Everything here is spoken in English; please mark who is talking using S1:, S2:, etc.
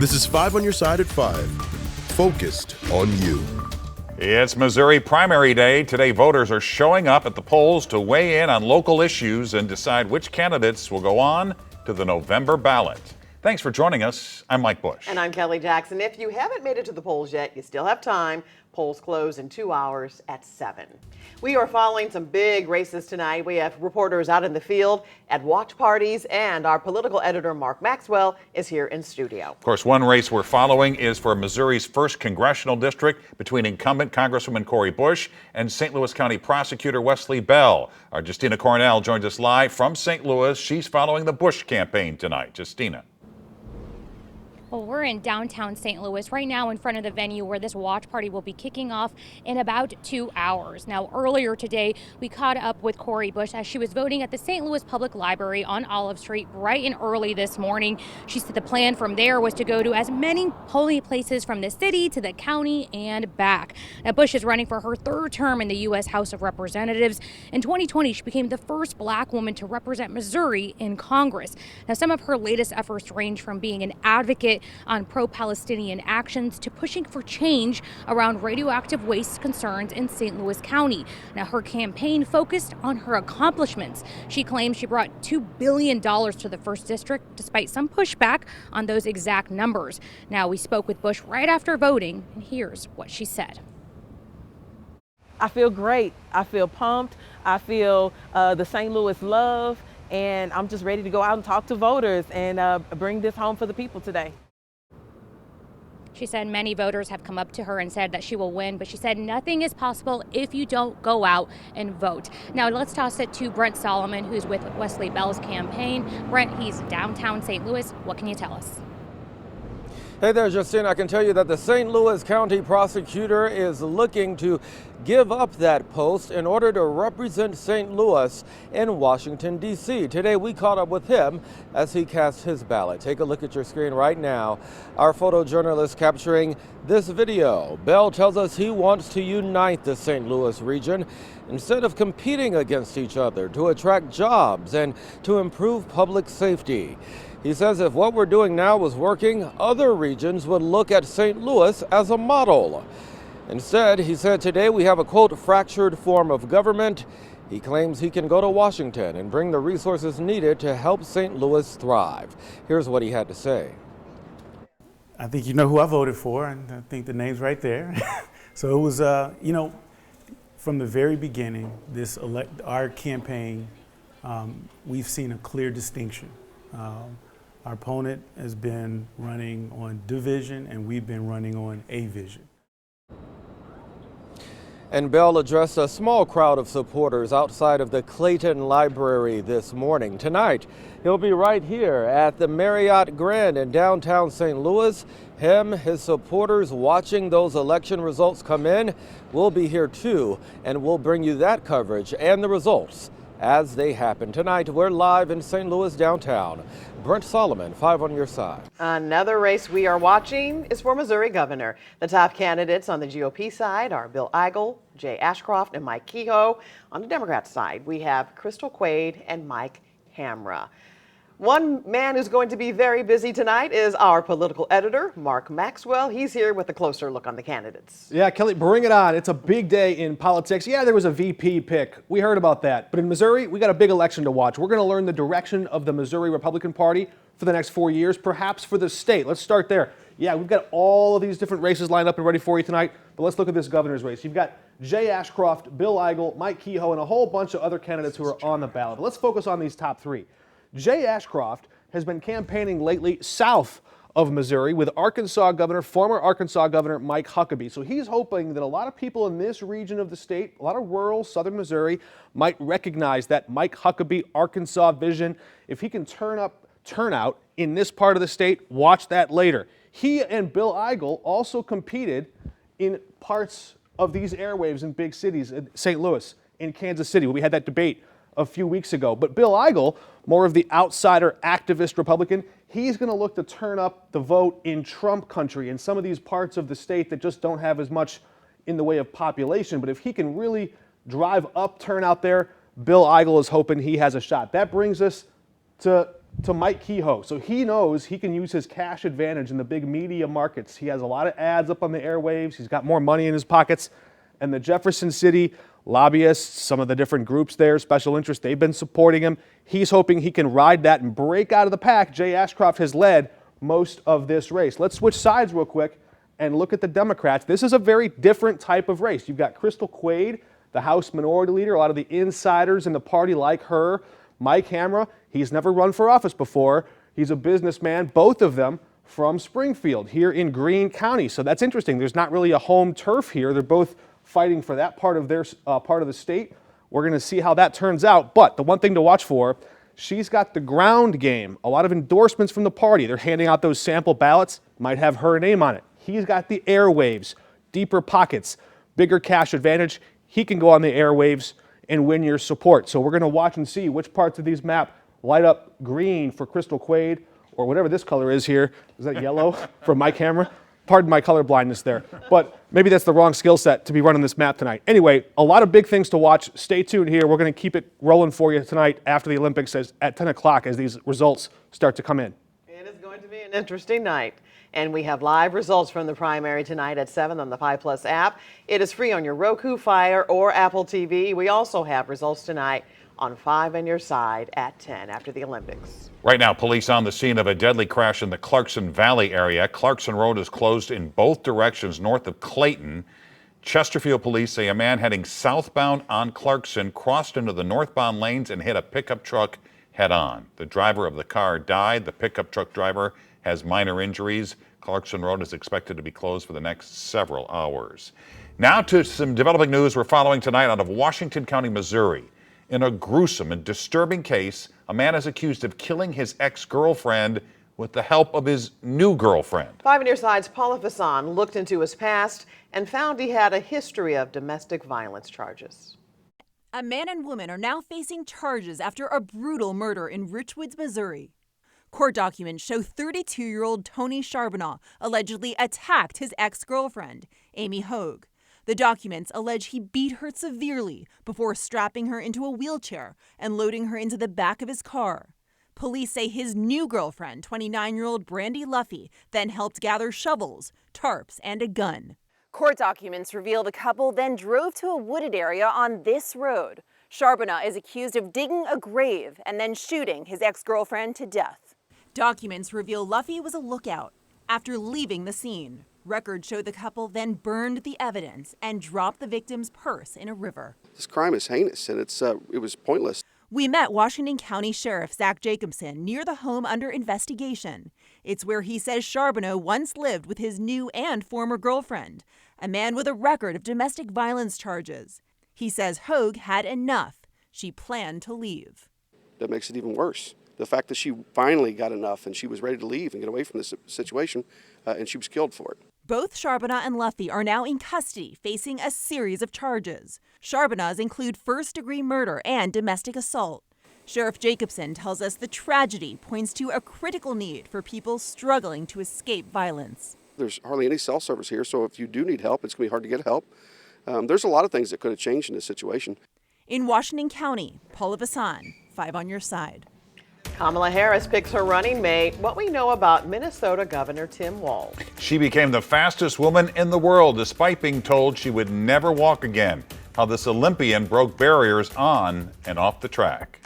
S1: This is 5 on your side at 5. Focused on you.
S2: It's Missouri primary day. Today, voters are showing up at the polls to weigh in on local issues and decide which candidates will go on to the November ballot. Thanks for joining us. I'm Mike Bush.
S3: And I'm Kelly Jackson. If you haven't made it to the polls yet, you still have time. Polls close in 2 hours at 7. We are following some big races tonight. We have reporters out in the field at watch parties, and our political editor, Mark Maxwell, is here in studio.
S2: Of course, one race we're following is for Missouri's 1st congressional district between incumbent Congresswoman Cori Bush and St. Louis County Prosecutor Wesley Bell. Our Justina Cornell joins us live from St. Louis. She's following the Bush campaign tonight. Justina.
S4: Well, we're in downtown St. Louis right now in front of the venue where this watch party will be kicking off in about 2 hours. Now, earlier today, we caught up with Cori Bush as she was voting at the St. Louis Public Library on Olive Street bright and early this morning. She said the plan from there was to go to as many polling places from the city to the county and back. Now, Bush is running for her 3rd term in the U.S. House of Representatives. In 2020, she became the first black woman to represent Missouri in Congress. Now, some of her latest efforts range from being an advocate on pro-Palestinian actions to pushing for change around radioactive waste concerns in St. Louis County. Now, her campaign focused on her accomplishments. She claims she brought $2 billion to the 1st District, despite some pushback on those exact numbers. Now, we spoke with Bush right after voting, and here's what she said.
S5: I feel great. I feel pumped. I feel the St. Louis love, and I'm just ready to go out and talk to voters and bring this home for the people today.
S4: She said many voters have come up to her and said that she will win, but she said nothing is possible if you don't go out and vote. Now let's toss it to Brent Solomon, who's with Wesley Bell's campaign. Brent, he's downtown St. Louis. What can you tell us?
S6: Hey there, Justine. I can tell you that the St. Louis County Prosecutor is looking to give up that post in order to represent St. Louis in Washington, D.C. Today, we caught up with him as he cast his ballot. Take a look at your screen right now. Our photojournalist capturing this video. Bell tells us he wants to unite the St. Louis region instead of competing against each other to attract jobs and to improve public safety. He says if what we're doing now was working, other regions would look at St. Louis as a model. Instead, he said today we have a, quote, fractured form of government. He claims he can go to Washington and bring the resources needed to help St. Louis thrive. Here's what he had to say.
S7: I think you know who I voted for, and I think the name's right there. So it was, from the very beginning, our campaign, we've seen a clear distinction. Our opponent has been running on division, and we've been running on a vision.
S6: And Bell addressed a small crowd of supporters outside of the Clayton Library this morning. Tonight, he'll be right here at the Marriott Grand in downtown St. Louis. His supporters watching those election results come in. We'll be here too, and we'll bring you that coverage and the results as they happen. Tonight, we're live in St. Louis downtown. Brent Solomon, 5 on your side.
S3: Another race we are watching is for Missouri governor. The top candidates on the GOP side are Bill Eigel, Jay Ashcroft, and Mike Kehoe. On the Democrat side, we have Crystal Quaid and Mike Hamra. One man who's going to be very busy tonight is our political editor, Mark Maxwell. He's here with a closer look on the candidates.
S8: Yeah, Kelly, bring it on. It's a big day in politics. Yeah, there was a VP pick. We heard about that. But in Missouri, we got a big election to watch. We're going to learn the direction of the Missouri Republican Party for the next 4 years, perhaps for the state. Let's start there. Yeah, we've got all of these different races lined up and ready for you tonight. But let's look at this governor's race. You've got Jay Ashcroft, Bill Eigel, Mike Kehoe, and a whole bunch of other candidates who are on the ballot. But let's focus on these top 3. Jay Ashcroft has been campaigning lately south of Missouri with former Arkansas Governor Mike Huckabee. So he's hoping that a lot of people in this region of the state, a lot of rural southern Missouri, might recognize that Mike Huckabee Arkansas vision. If he can turn up turnout in this part of the state, watch that later. He and Bill Eigel also competed in parts of these airwaves in big cities, in St. Louis, in Kansas City. We had that debate a few weeks ago. But Bill Eigel, more of the outsider activist Republican, he's going to look to turn up the vote in Trump country in some of these parts of the state that just don't have as much in the way of population. But if he can really drive up turnout there, Bill Eigel is hoping he has a shot. That brings us to to Mike Kehoe. So he knows he can use his cash advantage in the big media markets. He has a lot of ads up on the airwaves. He's got more money in his pockets. And the Jefferson City lobbyists, some of the different groups there, special interests, they've been supporting him. He's hoping he can ride that and break out of the pack. Jay Ashcroft has led most of this race. Let's switch sides real quick and look at the Democrats. This is a very different type of race. You've got Crystal Quaid, the House Minority Leader, a lot of the insiders in the party like her. Mike Hamra, he's never run for office before. He's a businessman, both of them from Springfield here in Greene County. So that's interesting. There's not really a home turf here. They're both fighting for that part of their part of the state. We're going to see how that turns out. But the one thing to watch for, she's got the ground game, a lot of endorsements from the party. They're handing out those sample ballots, might have her name on it. He's got the airwaves, deeper pockets, bigger cash advantage. He can go on the airwaves and win your support. So we're going to watch and see which parts of these map light up green for Crystal Quaid, or whatever this color is here. Is that yellow for Mike Hamra? Pardon my color blindness there, but maybe that's the wrong skill set to be running this map tonight. Anyway, a lot of big things to watch. Stay tuned here. We're going to keep it rolling for you tonight after the Olympics at 10 o'clock as these results start to come in.
S3: It is going to be an interesting night. And we have live results from the primary tonight at 7 on the 5+ app. It is free on your Roku, Fire, or Apple TV. We also have results tonight on 5 on your side at 10 after the Olympics.
S2: Right now, police on the scene of a deadly crash in the Clarkson Valley area. Clarkson Road is closed in both directions north of Clayton. Chesterfield police say a man heading southbound on Clarkson crossed into the northbound lanes and hit a pickup truck head on. The driver of the car died. The pickup truck driver has minor injuries. Clarkson Road is expected to be closed for the next several hours. Now to some developing news we're following tonight out of Washington County, Missouri. In a gruesome and disturbing case, a man is accused of killing his ex-girlfriend with the help of his new girlfriend.
S3: 5 on your side's Paula Fasson looked into his past and found he had a history of domestic violence charges.
S9: A man and woman are now facing charges after a brutal murder in Richwoods, Missouri. Court documents show 32-year-old Tony Charbonneau allegedly attacked his ex-girlfriend, Amy Hogue. The documents allege he beat her severely before strapping her into a wheelchair and loading her into the back of his car. Police say his new girlfriend, 29-year-old Brandy Luffy, then helped gather shovels, tarps, and a gun. Court documents reveal the couple then drove to a wooded area on this road. Charbonneau is accused of digging a grave and then shooting his ex-girlfriend to death. Documents reveal Luffy was a lookout. After leaving the scene, records show the couple then burned the evidence and dropped the victim's purse in a river.
S10: This crime is heinous, and it was pointless.
S9: We met Washington County Sheriff Zach Jacobson near the home under investigation. It's where he says Charbonneau once lived with his new and former girlfriend, a man with a record of domestic violence charges. He says Hogue had enough. She planned to leave.
S10: That makes it even worse. The fact that she finally got enough and she was ready to leave and get away from this situation, and she was killed for it.
S9: Both Charbonneau and Luffy are now in custody, facing a series of charges. Charbonneau's include first-degree murder and domestic assault. Sheriff Jacobson tells us the tragedy points to a critical need for people struggling to escape violence.
S10: There's hardly any cell service here, so if you do need help, it's going to be hard to get help. There's a lot of things that could have changed in this situation.
S9: In Washington County, Paula Vassan, 5 on your side.
S3: Kamala Harris picks her running mate. What we know about Minnesota Governor Tim Walz.
S2: She became the fastest woman in the world despite being told she would never walk again. How this Olympian broke barriers on and off the track.